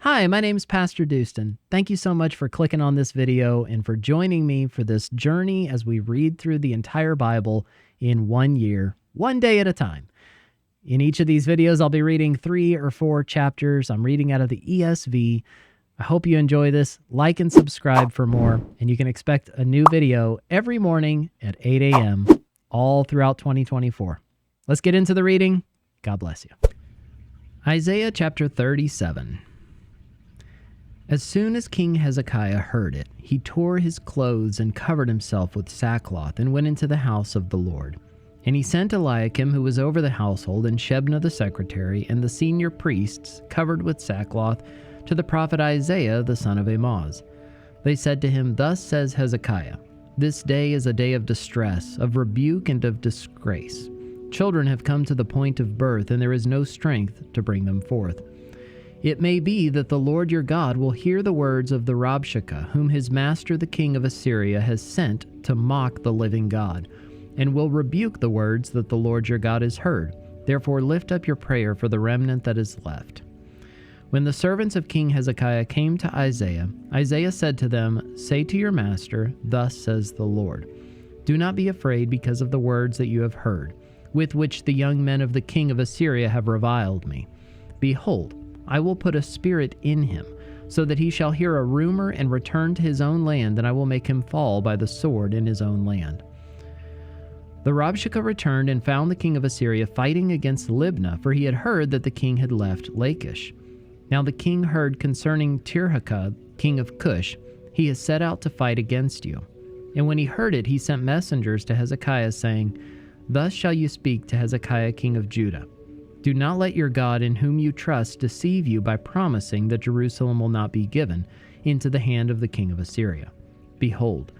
Hi, my name is PastorDoostyn. Thank you so much for clicking on this video and for joining me for this journey as we read through the entire Bible in 1 year, one day at a time. In each of these videos, I'll be reading 3 or 4 chapters. I'm reading out of the ESV. I hope you enjoy this. Like and subscribe for more, and you can expect a new video every morning at 8 a.m. all throughout 2024. Let's get into the reading. God bless you. Isaiah chapter 37. As soon as King Hezekiah heard it, he tore his clothes and covered himself with sackcloth and went into the house of the Lord. And he sent Eliakim, who was over the household, and Shebna the secretary, and the senior priests, covered with sackcloth, to the prophet Isaiah the son of Amoz. They said to him, "Thus says Hezekiah, this day is a day of distress, of rebuke and of disgrace. Children have come to the point of birth, and there is no strength to bring them forth. It may be that the Lord your God will hear the words of the Rabshakeh, whom his master the king of Assyria has sent to mock the living God, and will rebuke the words that the Lord your God has heard. Therefore lift up your prayer for the remnant that is left." When the servants of King Hezekiah came to Isaiah, Isaiah said to them, "Say to your master, thus says the Lord, do not be afraid because of the words that you have heard, with which the young men of the king of Assyria have reviled me. Behold, I will put a spirit in him, so that he shall hear a rumor and return to his own land, and I will make him fall by the sword in his own land." The Rabshakeh returned and found the king of Assyria fighting against Libnah, for he had heard that the king had left Lachish. Now the king heard concerning Tirhakah, king of Cush, he has set out to fight against you. And when he heard it, he sent messengers to Hezekiah, saying, "Thus shall you speak to Hezekiah, king of Judah. Do not let your God in whom you trust deceive you by promising that Jerusalem will not be given into the hand of the king of Assyria. Behold,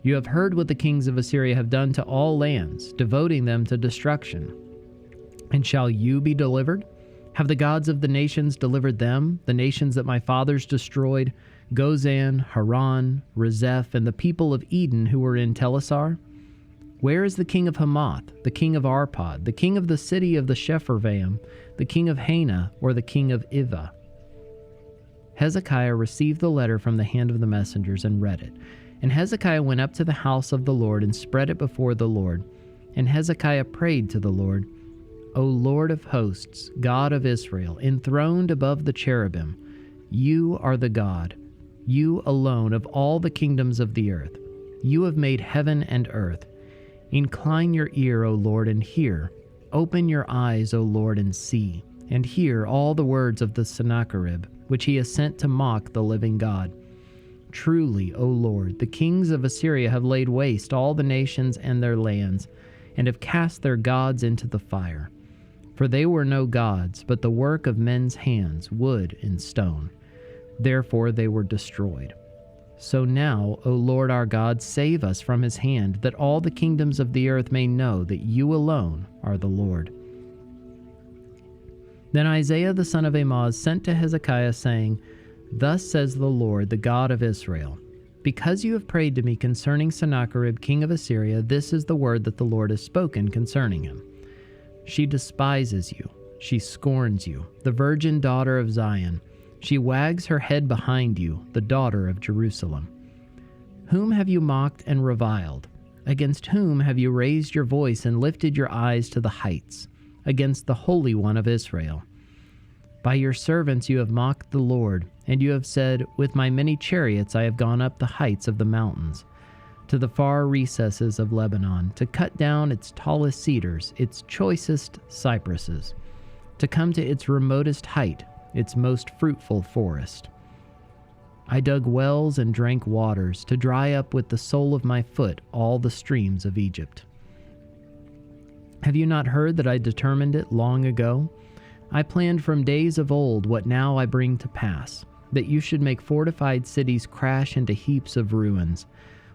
you have heard what the kings of Assyria have done to all lands, devoting them to destruction. And shall you be delivered? Have the gods of the nations delivered them, the nations that my fathers destroyed, Gozan, Haran, Rezeph, and the people of Eden who were in Telassar? Where is the king of Hamath, the king of Arpad, the king of the city of the Sepharvaim, the king of Hena, or the king of Ivah?" Hezekiah received the letter from the hand of the messengers and read it. And Hezekiah went up to the house of the Lord and spread it before the Lord. And Hezekiah prayed to the Lord, "O Lord of hosts, God of Israel, enthroned above the cherubim, you are the God, you alone of all the kingdoms of the earth. You have made heaven and earth. Incline your ear, O Lord, and hear. Open your eyes, O Lord, and see, and hear all the words of the Sennacherib, which he has sent to mock the living God. Truly, O Lord, the kings of Assyria have laid waste all the nations and their lands, and have cast their gods into the fire. For they were no gods, but the work of men's hands, wood and stone. Therefore they were destroyed. So now, O Lord our God, save us from his hand, that all the kingdoms of the earth may know that you alone are the Lord." Then Isaiah the son of Amoz sent to Hezekiah, saying, "Thus says the Lord, the God of Israel, because you have prayed to me concerning Sennacherib, king of Assyria, this is the word that the Lord has spoken concerning him. She despises you, she scorns you, the virgin daughter of Zion. She wags her head behind you, the daughter of Jerusalem. Whom have you mocked and reviled? Against whom have you raised your voice and lifted your eyes to the heights? Against the Holy One of Israel. By your servants you have mocked the Lord, and you have said, with my many chariots I have gone up the heights of the mountains, to the far recesses of Lebanon, to cut down its tallest cedars, its choicest cypresses, to come to its remotest height, its most fruitful forest. I dug wells and drank waters, to dry up with the sole of my foot all the streams of Egypt. Have you not heard that I determined it long ago? I planned from days of old what now I bring to pass, that you should make fortified cities crash into heaps of ruins,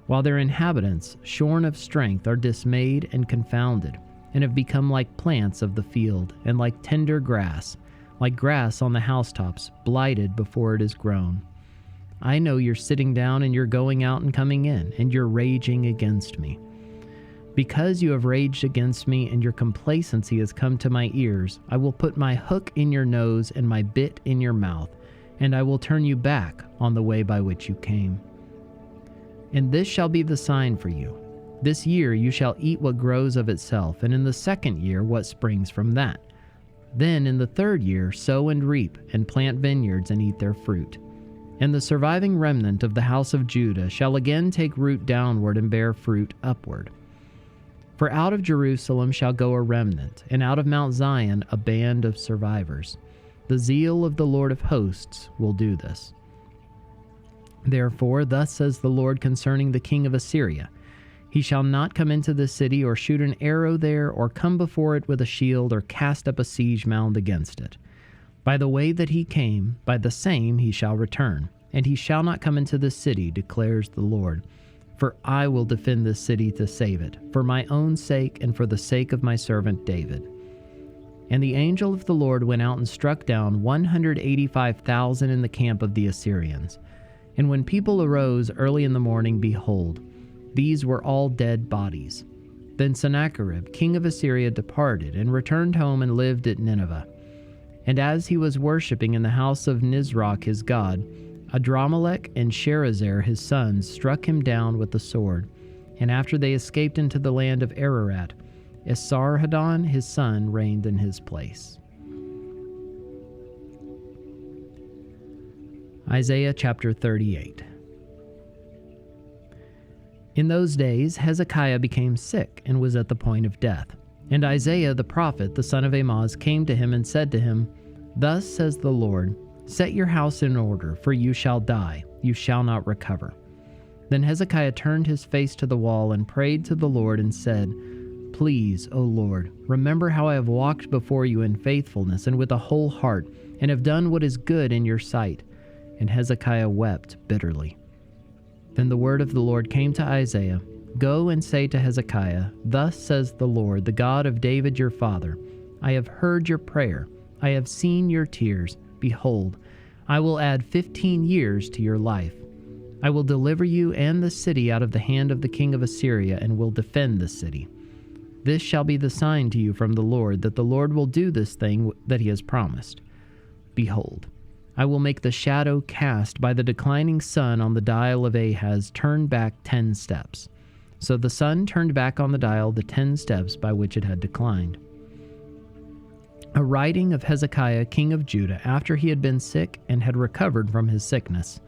while their inhabitants, shorn of strength, are dismayed and confounded, and have become like plants of the field, and like tender grass, like grass on the housetops, blighted before it is grown. I know you're sitting down and you're going out and coming in, and you're raging against me. Because you have raged against me and your complacency has come to my ears, I will put my hook in your nose and my bit in your mouth, and I will turn you back on the way by which you came. And this shall be the sign for you. This year you shall eat what grows of itself, and in the second year what springs from that. Then in the third year sow and reap, and plant vineyards and eat their fruit. And the surviving remnant of the house of Judah shall again take root downward and bear fruit upward. For out of Jerusalem shall go a remnant, and out of Mount Zion a band of survivors. The zeal of the Lord of hosts will do this. Therefore, thus says the Lord concerning the king of Assyria, He shall not come into the city, or shoot an arrow there, or come before it with a shield, or cast up a siege mound against it. By the way that he came, by the same he shall return, and he shall not come into the city, declares the Lord. For I will defend this city to save it, for my own sake and for the sake of my servant David. And the angel of the Lord went out and struck down 185,000 in the camp of the Assyrians. And when people arose early in the morning, behold, these were all dead bodies. Then Sennacherib, king of Assyria, departed, and returned home and lived at Nineveh. And as he was worshipping in the house of Nisroch his god, Adramelech and Sharezer his sons struck him down with the sword. And after they escaped into the land of Ararat, Esarhaddon his son reigned in his place. Isaiah chapter 38. In those days Hezekiah became sick and was at the point of death. And Isaiah the prophet, the son of Amoz, came to him and said to him, Thus says the Lord, Set your house in order, for you shall die, you shall not recover. Then Hezekiah turned his face to the wall and prayed to the Lord and said, Please, O Lord, remember how I have walked before you in faithfulness and with a whole heart, and have done what is good in your sight. And Hezekiah wept bitterly. Then the word of the Lord came to Isaiah, Go and say to Hezekiah, Thus says the Lord, the God of David your father, I have heard your prayer, I have seen your tears. Behold, I will add 15 years to your life. I will deliver you and the city out of the hand of the king of Assyria, and will defend the city. This shall be the sign to you from the Lord, that the Lord will do this thing that he has promised. Behold, I will make the shadow cast by the declining sun on the dial of Ahaz turn back 10 steps. So the sun turned back on the dial the 10 steps by which it had declined. A writing of Hezekiah king of Judah after he had been sick and had recovered from his sickness.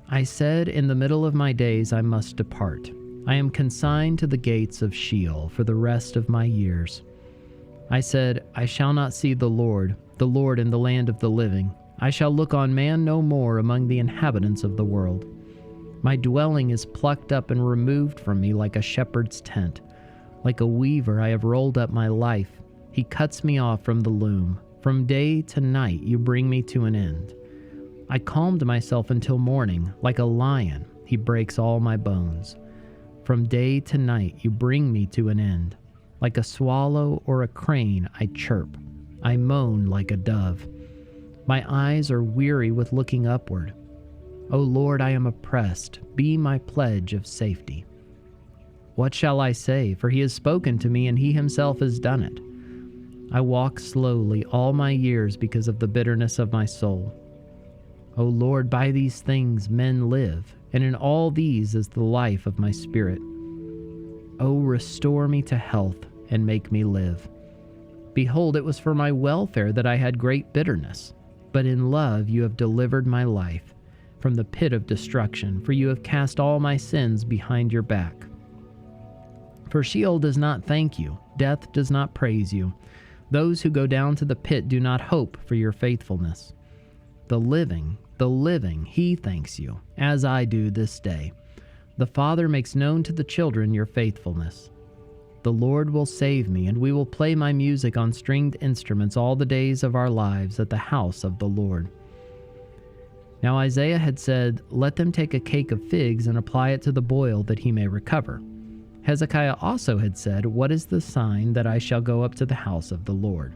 I said, in the middle of my days I must depart. I am consigned to the gates of Sheol for the rest of my years. I said, I shall not see the Lord in the land of the living. I shall look on man no more among the inhabitants of the world. My dwelling is plucked up and removed from me like a shepherd's tent. Like a weaver I have rolled up my life. He cuts me off from the loom. From day to night you bring me to an end. I calmed myself until morning. Like a lion, he breaks all my bones. From day to night you bring me to an end. Like a swallow or a crane I chirp. I moan like a dove. My eyes are weary with looking upward. O Lord, I am oppressed. Be my pledge of safety. What shall I say? For he has spoken to me, and he himself has done it. I walk slowly all my years because of the bitterness of my soul. O Lord, by these things men live, and in all these is the life of my spirit. O restore me to health and make me live. Behold, it was for my welfare that I had great bitterness, but in love you have delivered my life from the pit of destruction, for you have cast all my sins behind your back. For Sheol does not thank you, death does not praise you. Those who go down to the pit do not hope for your faithfulness. The living, he thanks you, as I do this day. The Father makes known to the children your faithfulness. The Lord will save me, and we will play my music on stringed instruments all the days of our lives at the house of the Lord. Now Isaiah had said, Let them take a cake of figs and apply it to the boil that he may recover. Hezekiah also had said, What is the sign that I shall go up to the house of the Lord?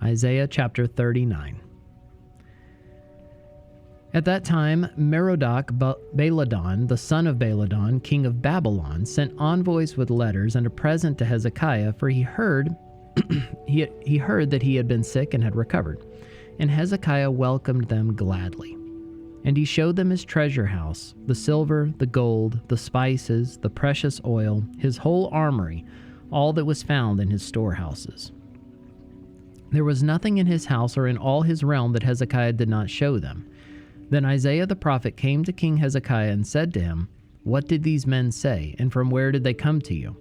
Isaiah chapter 39. At that time, Merodach-Baladan, the son of Baladan, king of Babylon, sent envoys with letters and a present to Hezekiah, for he heard he heard that he had been sick and had recovered, and Hezekiah welcomed them gladly. And he showed them his treasure house, the silver, the gold, the spices, the precious oil, his whole armory, all that was found in his storehouses. There was nothing in his house or in all his realm that Hezekiah did not show them. Then Isaiah the prophet came to King Hezekiah and said to him, "What did these men say, and from where did they come to you?"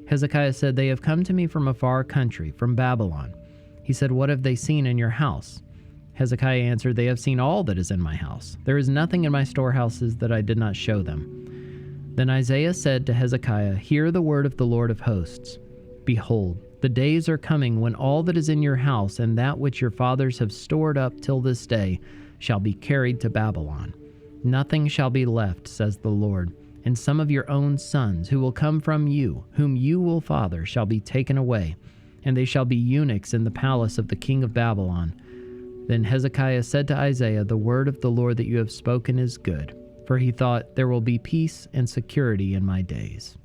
Hezekiah said, "They have come to me from a far country, from Babylon." He said, "What have they seen in your house?" Hezekiah answered, "They have seen all that is in my house. There is nothing in my storehouses that I did not show them." Then Isaiah said to Hezekiah, "Hear the word of the Lord of hosts. Behold, the days are coming when all that is in your house and that which your fathers have stored up till this day shall be carried to Babylon. Nothing shall be left, says the Lord, and some of your own sons who will come from you, whom you will father, shall be taken away, and they shall be eunuchs in the palace of the king of Babylon." Then Hezekiah said to Isaiah, "The word of the Lord that you have spoken is good." For he thought, "There will be peace and security in my days."